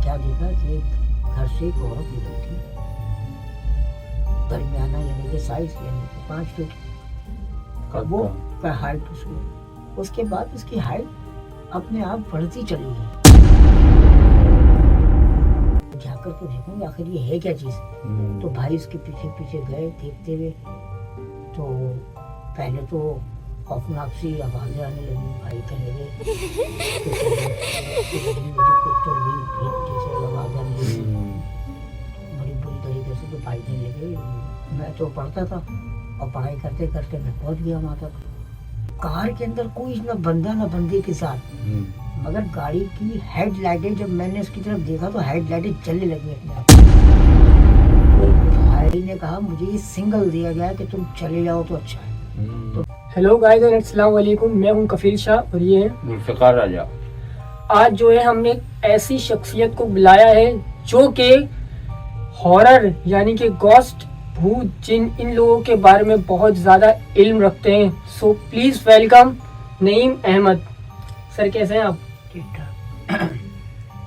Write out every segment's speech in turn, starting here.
क्या देखा कि घर से एक औरत निकली थी, दरमियाना यानी कि साइज यानी कि 5 फीट वो का हाइट उसके बाद उसकी हाइट अपने आप बढ़ती चली गई। जाकर के देखूंगे आखिर ये है क्या चीज। तो भाई उसके पीछे पीछे गए देखते हुए, तो पहले तो खौफनाक सी आवाजें आने लगी। भाई कहने लगे कुत्तों की जैसे आवाज आने लगी बड़ी बुरी तरीके से। तो भाई कहने लगे मैं तो पढ़ता था और पढ़ाई करते करते मैं पहुंच गया वहां तक। कार के अंदर कोई ना बंदा ना बंदी के साथ, मगर गाड़ी की हेडलाइटें जब मैंने उसकी तरफ देखा तो हेडलाइटें जलने लगी अपने आप। तो भाई ने कहा मुझे ये सिग्नल दिया गया कि तुम चले जाओ तो अच्छा है। तो हेलो गाइस और अस्सलाम वालेकुम, मैं हूं कफील शाह और ये है जुल्फ़िकार राजा। आज जो है हमने एक ऐसी शख्सियत को बुलाया है जो कि हॉरर यानी कि गोस्ट, भूत, जिन, इन लोगों के बारे में बहुत ज़्यादा इल्म रखते हैं। So please welcome Naeem Ahmed sir. कैसे हैं आप? ठीक ठाक।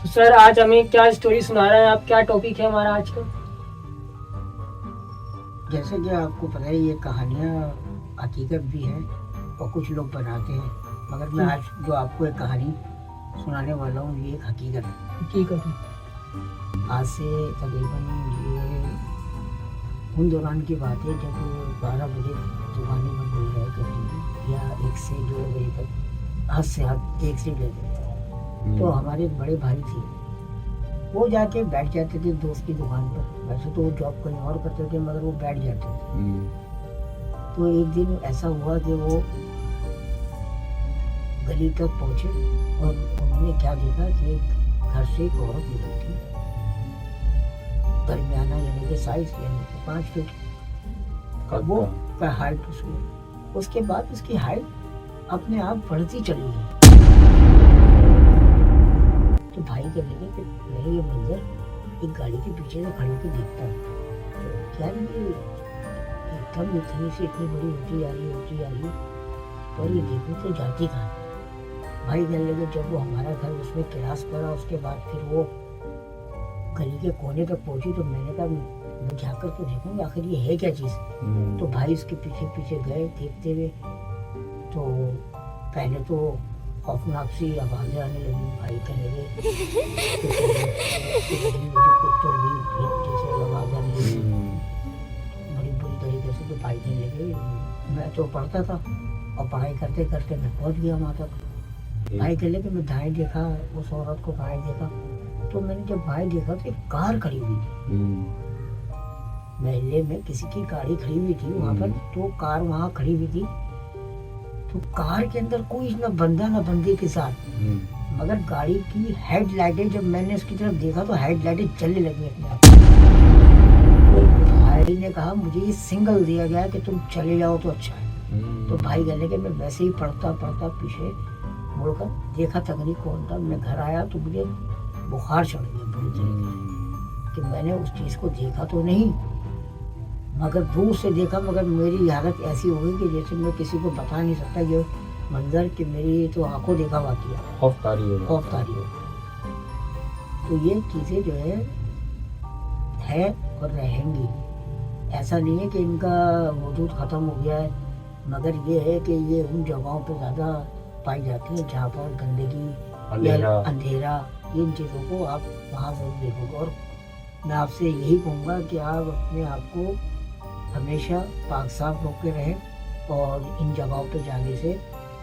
तो सर आज हमें क्या स्टोरी सुना रहे हैं आप? क्या टॉपिक है हमारा आज का? जैसे कि आपको पता है ये कहानियाँ हकीकत भी है और कुछ लोग बनाते हैं, मगर मैं आज जो आपको एक कहानी सुनाने वाला हूँ ये एक हकीकत है। हकीकत है। आज से तकरीबन ये उन दौरान की बात है जब 12 बजे दुकानें बंद हो जाया करती थी, या 1 से 1:30 बजे तक, हद से हद 1 से 1:30 तक। तो हमारे एक बड़े भाई थे, वो जाके बैठ जाते थे दोस्त की दुकान पर। वैसे तो वो जॉब कहीं और करते थे मगर वो बैठ जाते थे। तो एक दिन ऐसा हुआ कि वो गली तक पहुंचे और उन्होंने क्या देखा कि घर से एक औरत निकली थी, दरमियाना यानी कि साइज यानी कि 5 फीट वो का हाइट उसके बाद उसकी हाइट अपने आप बढ़ती चली गई। तो भाई कहने लगे कि मैं ये मंजर एक गाड़ी के पीछे से खड़े होकर देखता हूँ, तो क्या ये एकदम इतनी से इतनी बड़ी होती आ रही और ये देखो तो जाती कहाँ। भाई कहने लगे जब वो हमारा घर उसमें क्रॉस करा उसके बाद फिर वो गली के कोने तक पहुंची, तो मैंने कहा मैं जाकर के देखूंगी आखिर ये है क्या चीज। तो भाई उसके पीछे पीछे गए देखते हुए, तो पहले तो खौफनाक सी आवाजें आने लगी। भाई कहने लगे कुत्तों की जैसे आवाज आने लगी बड़ी बुरी तरीके से। तो भाई कहने लगे मैं तो पढ़ता था और पढ़ाई करते करते मैं पहुंच गया वहां तक। भाई कहने लगे मैं दाएं देखा, उस औरत को बाएं देखा, तो मैंने जब बाएं देखा तो एक कार खड़ी हुई थी महल्ले में, किसी की गाड़ी खड़ी हुई थी वहां पर। तो कार वहां खड़ी हुई थी, तो कार के अंदर कोई ना बंदा ना बंदी के साथ, मगर गाड़ी की हेडलाइटें जब मैंने उसकी तरफ देखा तो हेडलाइटें जलने लगी अपने आप। तो भाई ने कहा मुझे ये सिग्नल दिया गया कि तुम चले जाओ तो अच्छा है। तो भाई कहने के मैं वैसे ही पढ़ता पढ़ता पीछे मुड़कर देखा तक नहीं कौन था। मैं घर आया तो मुझे बुखार चढ़ गया बुरी तरीके कि मैंने उस चीज को देखा तो नहीं, मगर दूर से देखा, मगर मेरी हालत ऐसी हो गई कि जैसे मैं किसी को बता नहीं सकता ये मंजर कि मेरी तो आंखों देखा वाकया खौफतारी हो। तो ये चीजें जो है और रहेंगी। ऐसा नहीं है कि इनका वजूद खत्म हो गया है, मगर ये है कि ये उन जगहों पर ज्यादा पाई जाती है जहाँ पर गंदगी या अंधेरा, इन चीजों को आप वहाँ जरूर देखोगे। और मैं आपसे यही कहूँगा कि आप अपने आप को हमेशा पाक साफ रोक के रहें और इन जगहों पे जाने से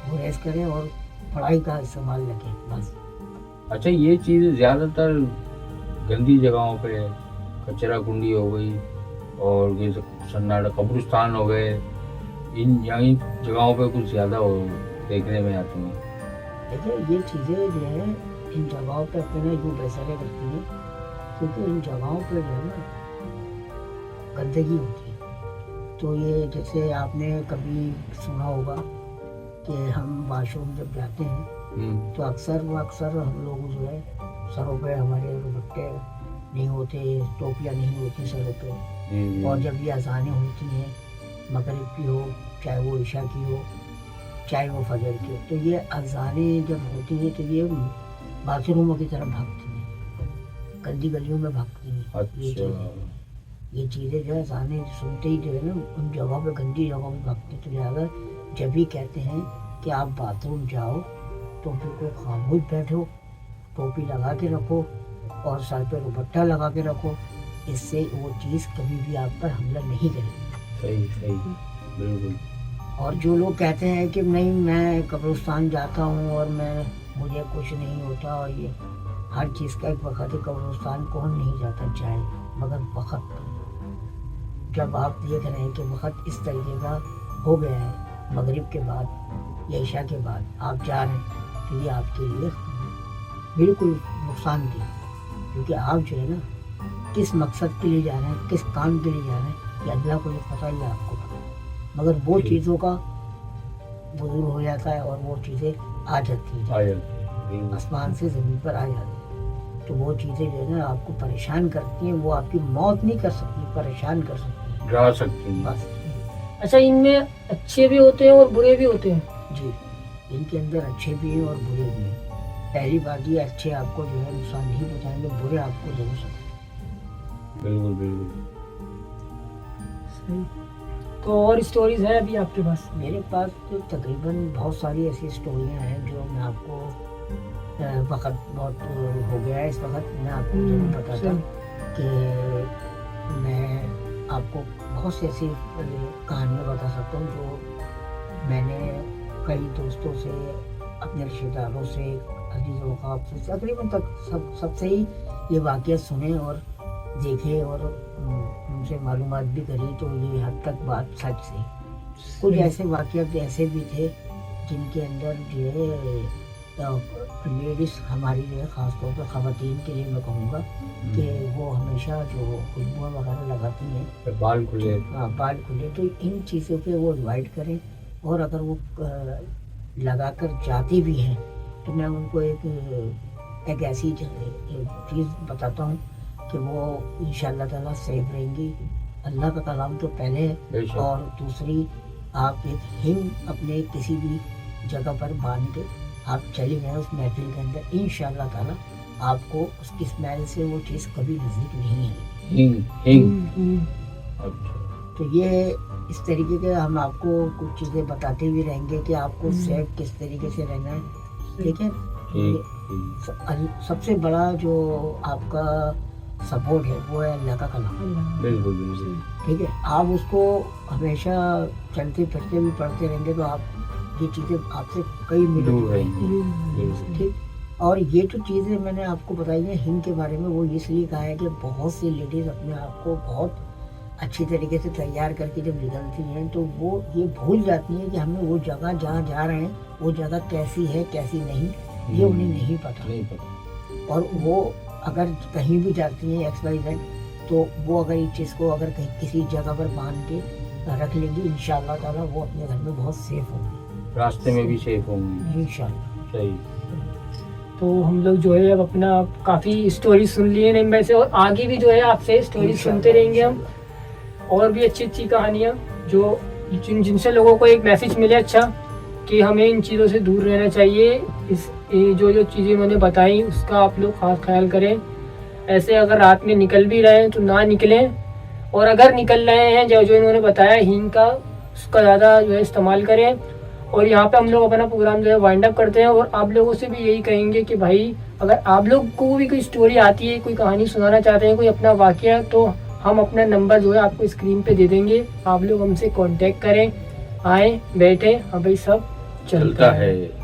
गुरेज करें और पढ़ाई का इस्तेमाल रखें बस। अच्छा, ये चीज़ ज़्यादातर गंदी जगहों पे, कचरा कुंडी हो गई और ये सन्नाटा कब्रिस्तान हो गए, इन जगहों पे कुछ ज़्यादा देखने में आती हैं। देखिए ये चीज़ें जो है इन जगहों पे अपने यूँ बेसरे करती हैं, क्योंकि इन जगहों पे जो है ना गंदगी होती है। तो ये जैसे आपने कभी सुना होगा कि हम वॉशरूम जब जाते हैं तो अक्सर हम लोग जो है सरों पे हमारे दुपट्टे नहीं होते, टोपियाँ नहीं होती सरों पे, और जब ये अजानें होती हैं मगरिब की हो, चाहे वो ईशा की हो, चाहे वो फजर की हो, तो ये अजानें जब होती हैं तो ये बाथरूमों की तरफ भागती हैं। गंदी गलियों में भागती हैं अच्छा ये चीज़ें जो है सामने सुनते ही जो है ना उन जगहों पे गंदी जगहों पे भागते। तो लिहाजा जब भी कहते हैं कि आप बाथरूम जाओ तो बिल्कुल खामोश बैठो, टोपी लगा के रखो और सर पे दुपट्टा लगा के रखो, इससे वो चीज़ कभी भी आप पर हमला नहीं करेगी। सही सही बिल्कुल। और जो लोग कहते हैं कि नहीं मैं कब्रिस्तान जाता हूँ और मुझे कुछ नहीं होता, और ये हर चीज़ का एक वक्त है। कब्रिस्तान कौन नहीं जाता चाहे, मगर वक्त जब आप देख रहे हैं कि वक्त इस तरीके का हो गया है, मगरिब के बाद या ईशा के बाद आप जा रहे हैं, तो ये आपके लिए बिल्कुल नुकसानदेह, क्योंकि आप जो है ना किस मकसद के लिए जा रहे हैं, किस काम के लिए जा रहे हैं, ये अल्लाह को ये पता ही है, आपको पता है। मगर वो चीज़ों का बुजुर्ग हो जाता है और वो चीज़ें आ जाती हैं, आसमान से ज़मीन पर आ जाती हैं। तो वो चीज़ें जो है ना आपको परेशान करती हैं, वो आपकी मौत नहीं कर सकती, परेशान कर सकती हैं, डरा सकती हैं बस। अच्छा, इनमें अच्छे भी होते हैं और बुरे भी होते हैं? जी, इनके अंदर अच्छे भी हैं और बुरे भी हैं। पहली बात ये, अच्छे आपको जो है नुकसान नहीं पहुँचाएंगे, बुरे आपको जरूर सकते। बिल्कुल बिल्कुल। सही। तो और स्टोरीज है अभी आपके पास? मेरे पास तो तकरीबन बहुत सारी ऐसी स्टोरियाँ हैं जो मैं आपको वक्त बहुत हो गया है, इस वक्त मैं आपको जरूर बताता कि मैं आपको बहुत सी ऐसी कहानियाँ बता सकता हूँ जो मैंने कई दोस्तों से, अपने रिश्तेदारों से, अजीज़ वफ़ाक़ से, तकरीबन तक सबसे ही ये वाक़या सुने और देखे और उनसे मालूमात भी करी, तो ये हद तक बात सच थी। कुछ ऐसे वाक़यात ऐसे भी थे जिनके अंदर जो है लेडीज़ हमारी जो है ख़ास तौर पर ख़वातीन के लिए मैं कहूँगा कि वो हमेशा जो खुशबुआ वगैरह लगाती हैं, बाल खुले, हाँ बाल खुले, तो इन चीज़ों पे वो अवॉइड करें। और अगर वो लगा कर जाती भी हैं तो मैं उनको एक ऐसी चीज़ बताता हूँ कि वो इंशाअल्लाह ताला सेफ रहेंगी। अल्लाह का कलाम तो पहले है, और दूसरी आप एक हिंग अपने किसी भी जगह पर बांध के आप चले जाएँ उस महफिल के अंदर, इंशाअल्लाह ताला आपको उसकी स्मेल से वो चीज़ कभी नज़दीक नहीं है। हिंग। तो ये इस तरीके के हम आपको कुछ चीज़ें बताते भी रहेंगे कि आपको सेफ किस तरीके से रहना है, ठीक है। सबसे बड़ा जो आपका सपोर्ट है वो है अल्लाह का कलाम, बिल्कुल बिल्कुल, ठीक है। आप उसको हमेशा चलते फिरते भी पढ़ते रहेंगे तो आप ये चीज़ें आपसे कई मिनट रहेंगी, ठीक। और ये जो चीज़ें मैंने आपको बताई है हिंग के बारे में, वो इसलिए कहा है कि बहुत सी लेडीज़ अपने आप को बहुत अच्छी तरीके से तैयार करके जब निकलती हैं तो वो ये भूल जाती हैं कि हमें वो जगह जहाँ जा रहे हैं वो जगह कैसी है कैसी नहीं, ये उन्हें नहीं पता। और वो अगर कहीं भी जाती हैं XYZ, तो वो अगर इस चीज़ को अगर कहीं किसी जगह पर बांध के रख लेंगी, इंशाअल्लाह ताला वो अपने घर में बहुत सेफ होंगी, रास्ते में भी सेफ होंगी इंशाअल्लाह। सही। तो हम लोग जो है अब अपना काफ़ी स्टोरी सुन लिए नहीं वैसे, और आगे भी जो है आपसे स्टोरी सुनते रहेंगे हम, और भी अच्छी अच्छी कहानियाँ जो जिनसे लोगों को एक मैसेज मिले अच्छा कि हमें इन चीज़ों से दूर रहना चाहिए। जो चीज़ें मैंने बताई उसका आप लोग खास ख्याल करें। ऐसे अगर रात में निकल भी रहे हैं तो ना निकलें, और अगर निकल रहे हैं जो इन्होंने बताया हींग का, उसका ज़्यादा जो है इस्तेमाल करें। और यहाँ पे हम लोग अपना प्रोग्राम जो है वाइंड अप करते हैं, और आप लोगों से भी यही कहेंगे कि भाई अगर आप लोग को भी कोई स्टोरी आती है, कोई कहानी सुनाना चाहते हैं, कोई अपना वाकया, तो हम अपना नंबर जो है आपको स्क्रीन पे दे देंगे, आप लोग हमसे कांटेक्ट करें, आए बैठे, हाँ भाई सब चलता है।